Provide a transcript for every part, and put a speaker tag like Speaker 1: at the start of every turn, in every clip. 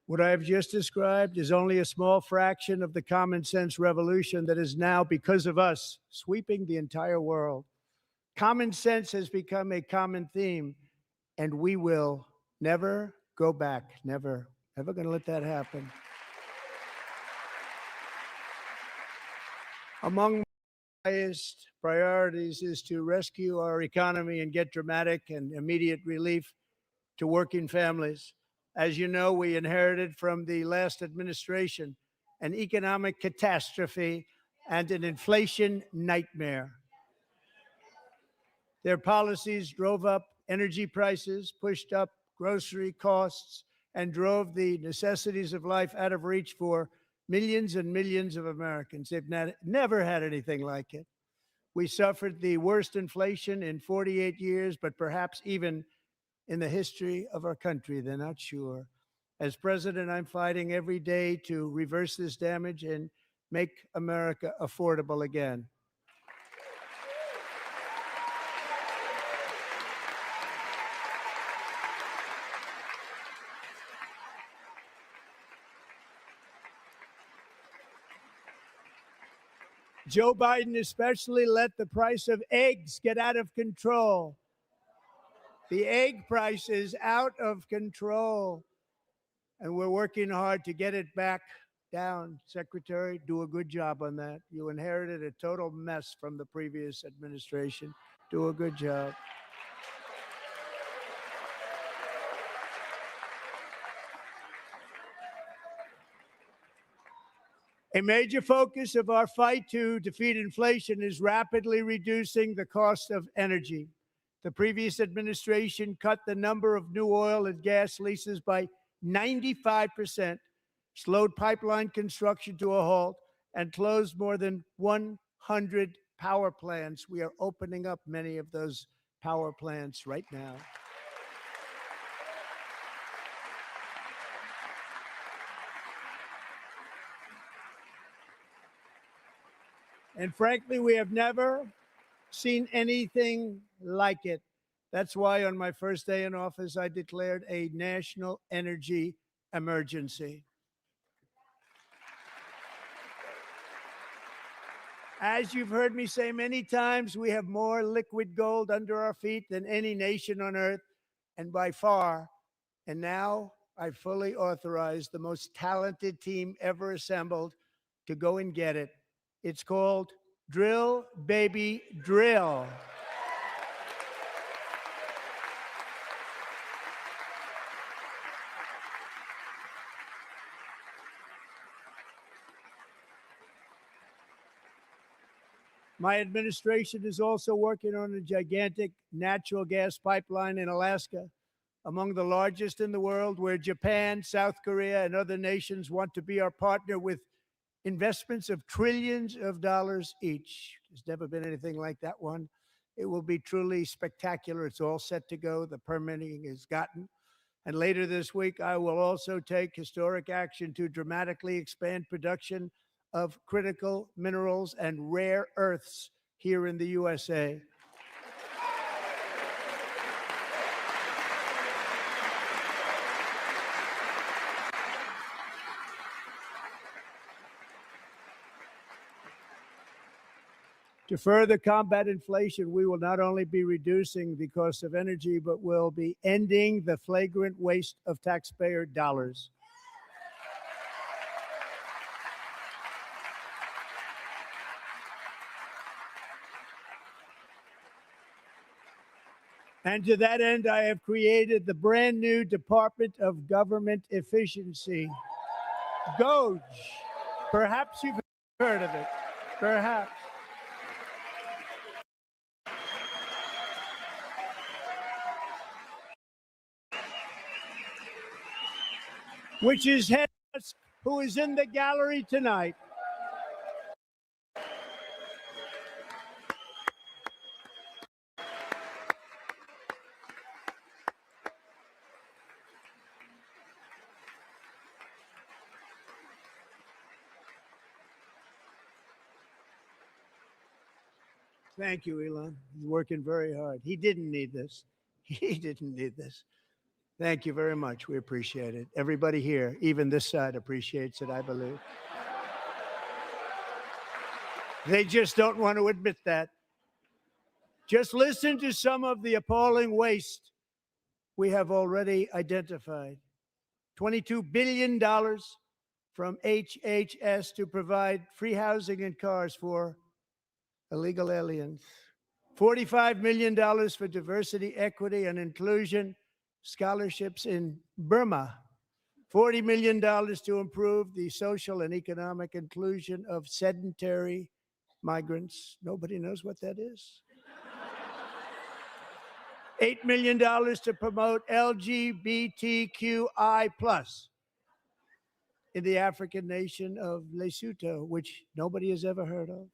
Speaker 1: What I have just described is only a small fraction of the common sense revolution that is now, because of us, sweeping the entire world. Common sense has become a common theme, and we will never go back. Never. Never going to let that happen. Among my highest priorities is to rescue our economy and get dramatic and immediate relief to working families. As you know, we inherited from the last administration an economic catastrophe and an inflation nightmare. Their policies drove up energy prices, pushed up grocery costs, and drove the necessities of life out of reach for millions and millions of Americans. They've never had anything like it. We suffered the worst inflation in 48 years, but perhaps even in the history of our country. They're not sure. As president, I'm fighting every day to reverse this damage and make America affordable again. Joe Biden especially let the price of eggs get out of control. The egg price is out of control, and we're working hard to get it back down. Secretary, do a good job on that. You inherited a total mess from the previous administration. Do a good job. A major focus of our fight to defeat inflation is rapidly reducing the cost of energy. The previous administration cut the number of new oil and gas leases by 95%, slowed pipeline construction to a halt, and closed more than 100 power plants. We are opening up many of those power plants right now. And frankly, we have never seen anything like it. That's why on my first day in office, I declared a national energy emergency. As you've heard me say many times, we have more liquid gold under our feet than any nation on earth, and by far. And now I fully authorize the most talented team ever assembled to go and get it. It's called Drill, Baby, Drill. My administration is also working on a gigantic natural gas pipeline in Alaska, among the largest in the world, where Japan, South Korea, and other nations want to be our partner with investments of trillions of dollars each. There's never been anything like that one. It will be truly spectacular. It's all set to go. The permitting is gotten. And later this week, I will also take historic action to dramatically expand production of critical minerals and rare earths here in the USA. To further combat inflation, we will not only be reducing the cost of energy, but will be ending the flagrant waste of taxpayer dollars. And to that end, I have created the brand new Department of Government Efficiency, DOGE. Perhaps you've heard of it. Perhaps. Which is head who is in the gallery tonight. Thank you, Elon. He's working very hard. He didn't need this. He didn't need this. Thank you very much. We appreciate it. Everybody here, even this side, appreciates it, I believe. They just don't want to admit that. Just listen to some of the appalling waste we have already identified. $22 billion from HHS to provide free housing and cars for illegal aliens. $45 million for diversity, equity, and inclusion scholarships in Burma. $40 million to improve the social and economic inclusion of sedentary migrants. Nobody knows what that is. $8 million to promote LGBTQI+ in the African nation of Lesotho, which nobody has ever heard of.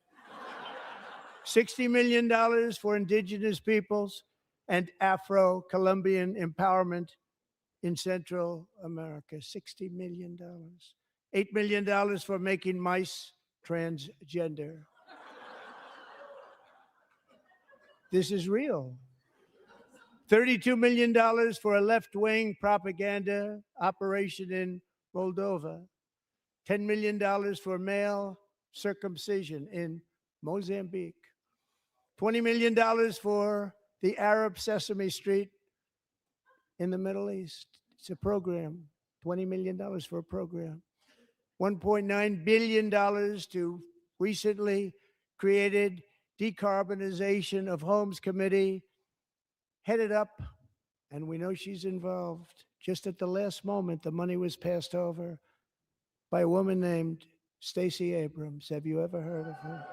Speaker 1: $60 million for indigenous peoples and Afro-Colombian empowerment in Central America. $60 million. $8 million for making mice transgender. This is real. $32 million for a left-wing propaganda operation in Moldova. $10 million for male circumcision in Mozambique. $20 million for the Arab Sesame Street in the Middle East. It's a program. $20 million for a program. $1.9 billion to recently created Decarbonization of Homes Committee, headed up, and we know she's involved. Just at the last moment, the money was passed over by a woman named Stacey Abrams. Have you ever heard of her?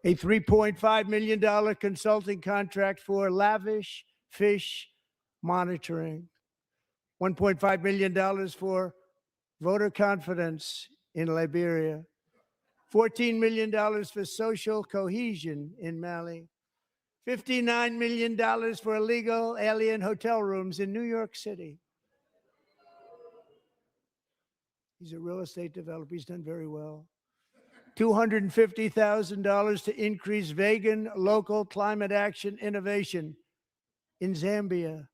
Speaker 1: A $3.5 million consulting contract for lavish fish monitoring. $1.5 million for voter confidence in Liberia. $14 million for social cohesion in Mali. $59 million for illegal alien hotel rooms in New York City. He's a real estate developer. He's done very well. $250,000 to increase vegan local climate action innovation in Zambia.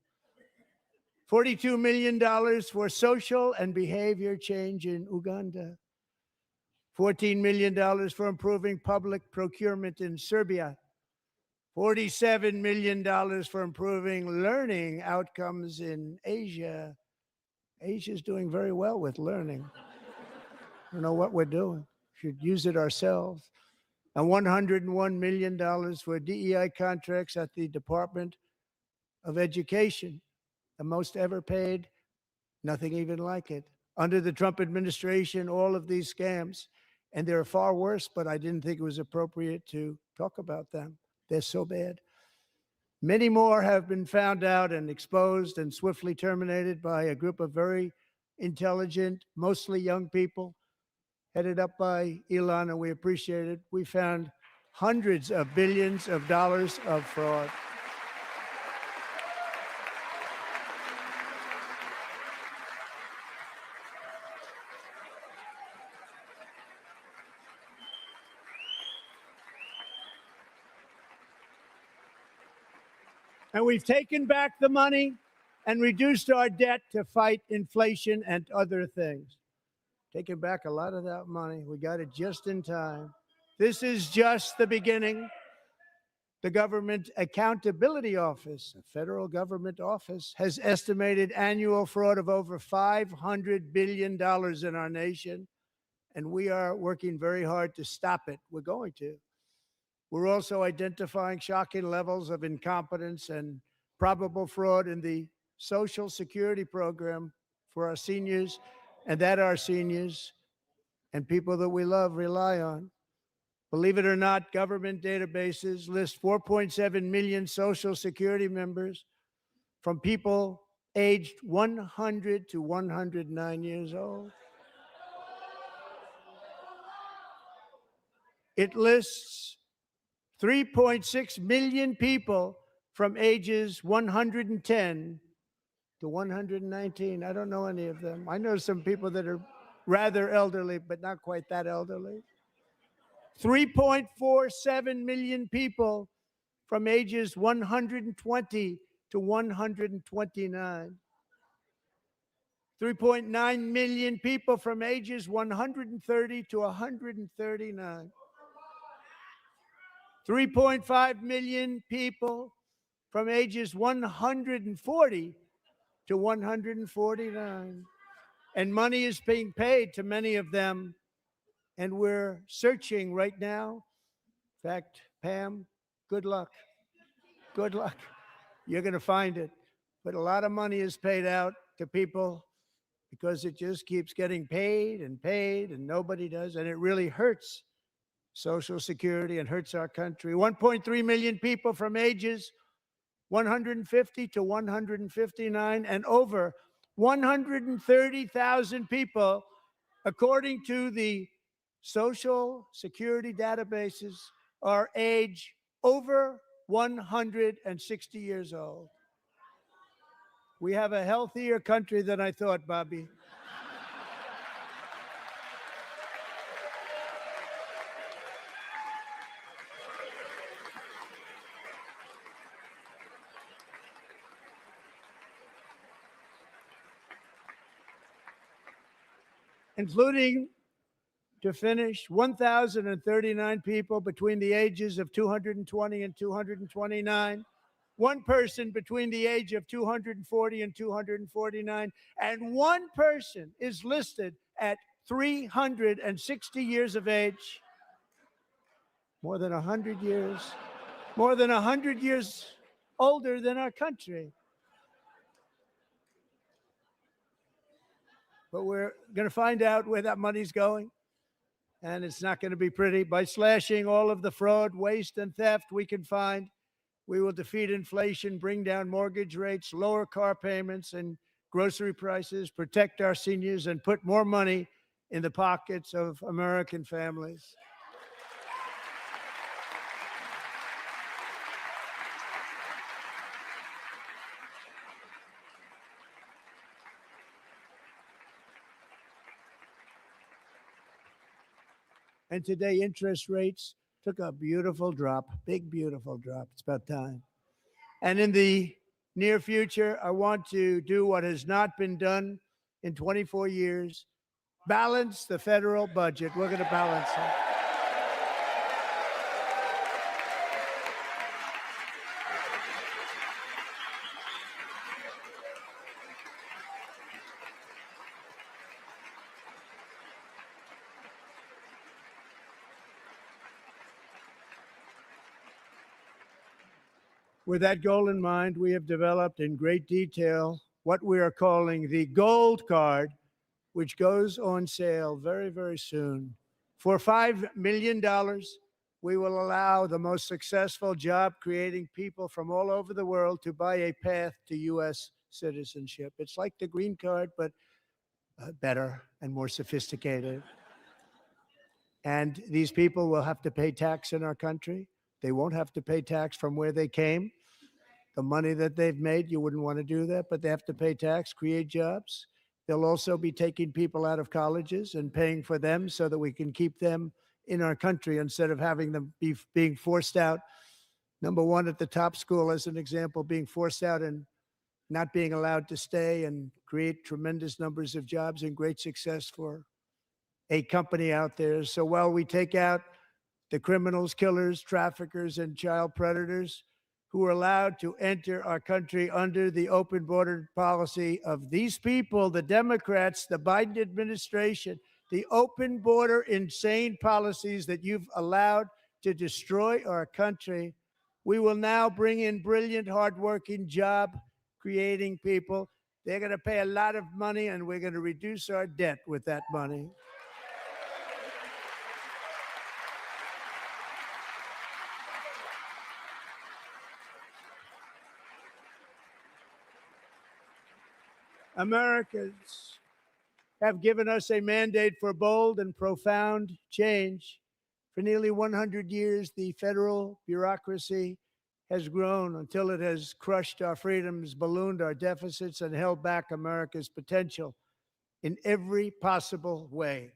Speaker 1: $42 million for social and behavior change in Uganda. $14 million for improving public procurement in Serbia. $47 million for improving learning outcomes in Asia. Asia's doing very well with learning. I don't know what we're doing. Should use it ourselves. And $101 million for DEI contracts at the Department of Education, the most ever paid, nothing even like it. Under the Trump administration, all of these scams, and they're far worse, but I didn't think it was appropriate to talk about them. They're so bad. Many more have been found out and exposed and swiftly terminated by a group of very intelligent, mostly young people, headed up by Elon, and we appreciate it. We found hundreds of billions of dollars of fraud. And we've taken back the money and reduced our debt to fight inflation and other things. Taking back a lot of that money. We got it just in time. This is just the beginning. The Government Accountability Office, a federal government office, has estimated annual fraud of over $500 billion in our nation, and we are working very hard to stop it. We're going to. We're also identifying shocking levels of incompetence and probable fraud in the Social Security program for our seniors, and that our seniors and people that we love rely on. Believe it or not, government databases list 4.7 million Social Security members from people aged 100 to 109 years old. It lists 3.6 million people from ages 110 to 119. I don't know any of them. I know some people that are rather elderly, but not quite that elderly. 3.47 million people from ages 120 to 129. 3.9 million people from ages 130 to 139. 3.5 million people from ages 140 to 149. And money is being paid to many of them. And we're searching right now. In fact, Pam, good luck. Good luck. You're going to find it. But a lot of money is paid out to people because it just keeps getting paid and nobody does. And it really hurts Social Security and hurts our country. 1.3 million people from ages 150 to 159, and over 130,000 people, according to the Social Security databases, are age over 160 years old. We have a healthier country than I thought, Bobby. Including, to finish, 1,039 people between the ages of 220 and 229, one person between the age of 240 and 249, and one person is listed at 360 years of age. More than 100 years, more than 100 years older than our country. But we're going to find out where that money's going. And it's not going to be pretty. By slashing all of the fraud, waste, and theft we can find, we will defeat inflation, bring down mortgage rates, lower car payments and grocery prices, protect our seniors, and put more money in the pockets of American families. And today, interest rates took a beautiful drop, big, beautiful drop. It's about time. And in the near future, I want to do what has not been done in 24 years, balance the federal budget. We're going to balance it. With that goal in mind, we have developed in great detail what we are calling the Gold Card, which goes on sale very, very soon. For $5 million, we will allow the most successful job-creating people from all over the world to buy a path to U.S. citizenship. It's like the green card, but better and more sophisticated. And these people will have to pay tax in our country. They won't have to pay tax from where they came. The money that they've made, you wouldn't want to do that, but they have to pay tax, create jobs. They'll also be taking people out of colleges and paying for them so that we can keep them in our country instead of having them being forced out. Number one, at the top school, as an example, being forced out and not being allowed to stay and create tremendous numbers of jobs and great success for a company out there. So while we take out the criminals, killers, traffickers, and child predators who are allowed to enter our country under the open border policy of these people, the Democrats, the Biden administration, the open border insane policies that you've allowed to destroy our country, we will now bring in brilliant, hardworking, job-creating people. They're going to pay a lot of money, and we're going to reduce our debt with that money. Americans have given us a mandate for bold and profound change. For nearly 100 years, the federal bureaucracy has grown until it has crushed our freedoms, ballooned our deficits, and held back America's potential in every possible way.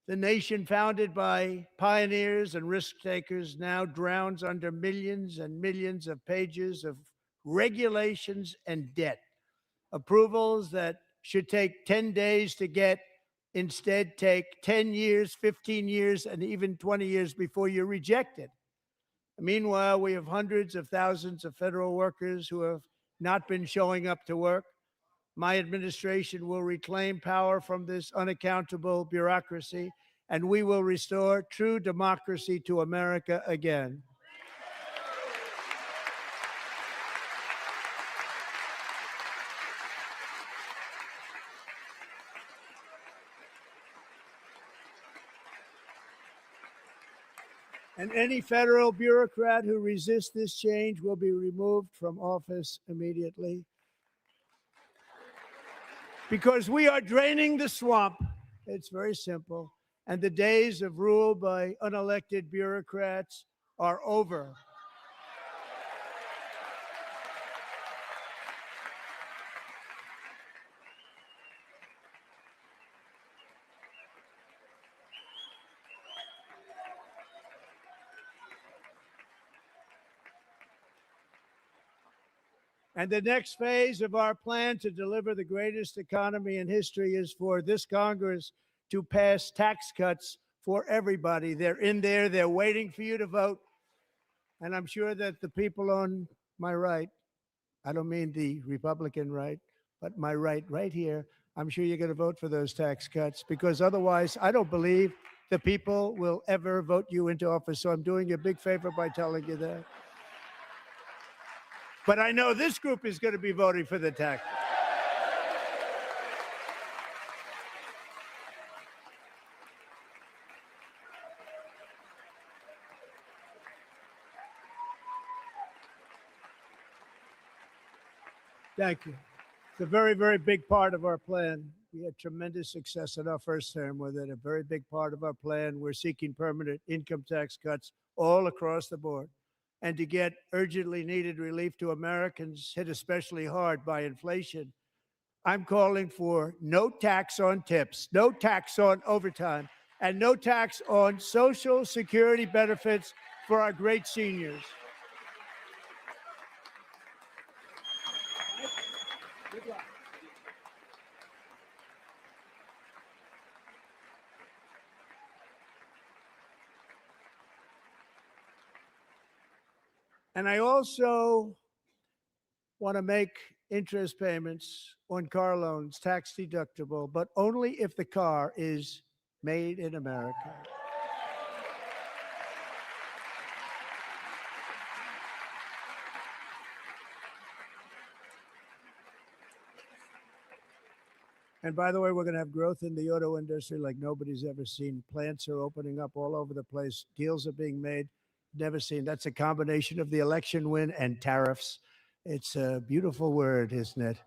Speaker 1: The nation founded by pioneers and risk takers now drowns under millions and millions of pages of regulations, and debt. Approvals that should take 10 days to get instead take 10 years, 15 years, and even 20 years before you're rejected. Meanwhile, we have hundreds of thousands of federal workers who have not been showing up to work. My administration will reclaim power from this unaccountable bureaucracy, and we will restore true democracy to America again. And any federal bureaucrat who resists this change will be removed from office immediately. Because we are draining the swamp. It's very simple. And the days of rule by unelected bureaucrats are over. And the next phase of our plan to deliver the greatest economy in history is for this Congress to pass tax cuts for everybody. They're in there. They're waiting for you to vote. And I'm sure that the people on my right, I don't mean the Republican right, but my right here, I'm sure you're going to vote for those tax cuts, because otherwise I don't believe the people will ever vote you into office. So I'm doing you a big favor by telling you that. But I know this group is going to be voting for the tax. Thank you. It's a very, very big part of our plan. We had tremendous success in our first term with it. A very big part of our plan. We're seeking permanent income tax cuts all across the board. And to get urgently needed relief to Americans hit especially hard by inflation, I'm calling for no tax on tips, no tax on overtime, and no tax on Social Security benefits for our great seniors. And I also want to make interest payments on car loans tax deductible, but only if the car is made in America. And by the way, we're going to have growth in the auto industry like nobody's ever seen. Plants are opening up all over the place. Deals are being made. Never seen. That's a combination of the election win and tariffs. It's a beautiful word, isn't it?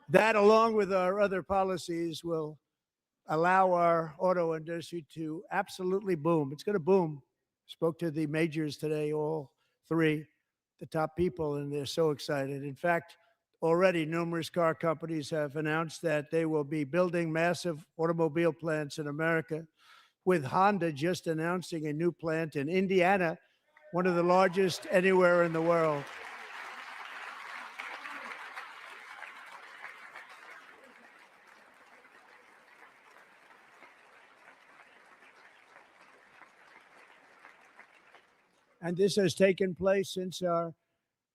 Speaker 1: That, along with our other policies, will allow our auto industry to absolutely boom. It's going to boom. Spoke to the majors today, all three, the top people, and they're so excited. In fact, already numerous car companies have announced that they will be building massive automobile plants in America, with Honda just announcing a new plant in Indiana, one of the largest anywhere in the world. And this has taken place since our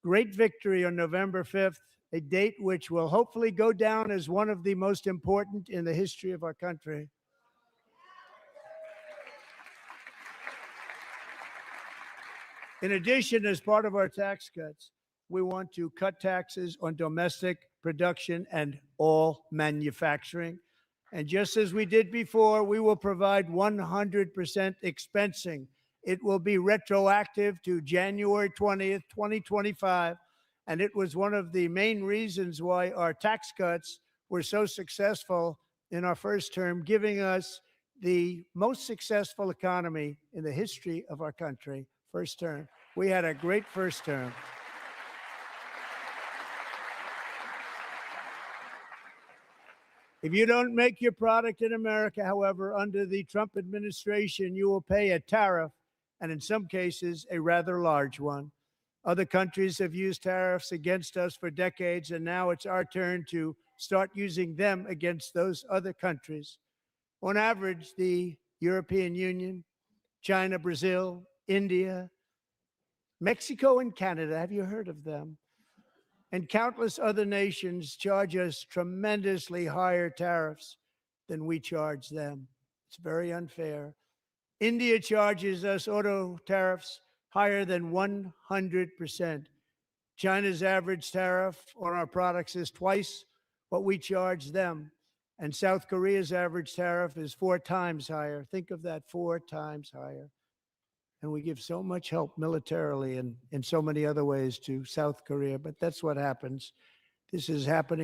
Speaker 1: great victory on November 5th, a date which will hopefully go down as one of the most important in the history of our country. In addition, as part of our tax cuts, we want to cut taxes on domestic production and all manufacturing. And just as we did before, we will provide 100% expensing. It will be retroactive to January 20th, 2025. And it was one of the main reasons why our tax cuts were so successful in our first term, giving us the most successful economy in the history of our country. First term. We had a great first term. If you don't make your product in America, however, under the Trump administration, you will pay a tariff, and in some cases, a rather large one. Other countries have used tariffs against us for decades, and now it's our turn to start using them against those other countries. On average, the European Union, China, Brazil, India, Mexico, and Canada, have you heard of them? And countless other nations charge us tremendously higher tariffs than we charge them. It's very unfair. India charges us auto tariffs higher than 100%. China's average tariff on our products is twice what we charge them. And South Korea's average tariff is 4 times higher. Think of that, 4 times higher. And we give so much help militarily and in so many other ways to South Korea, but that's what happens. This is happening.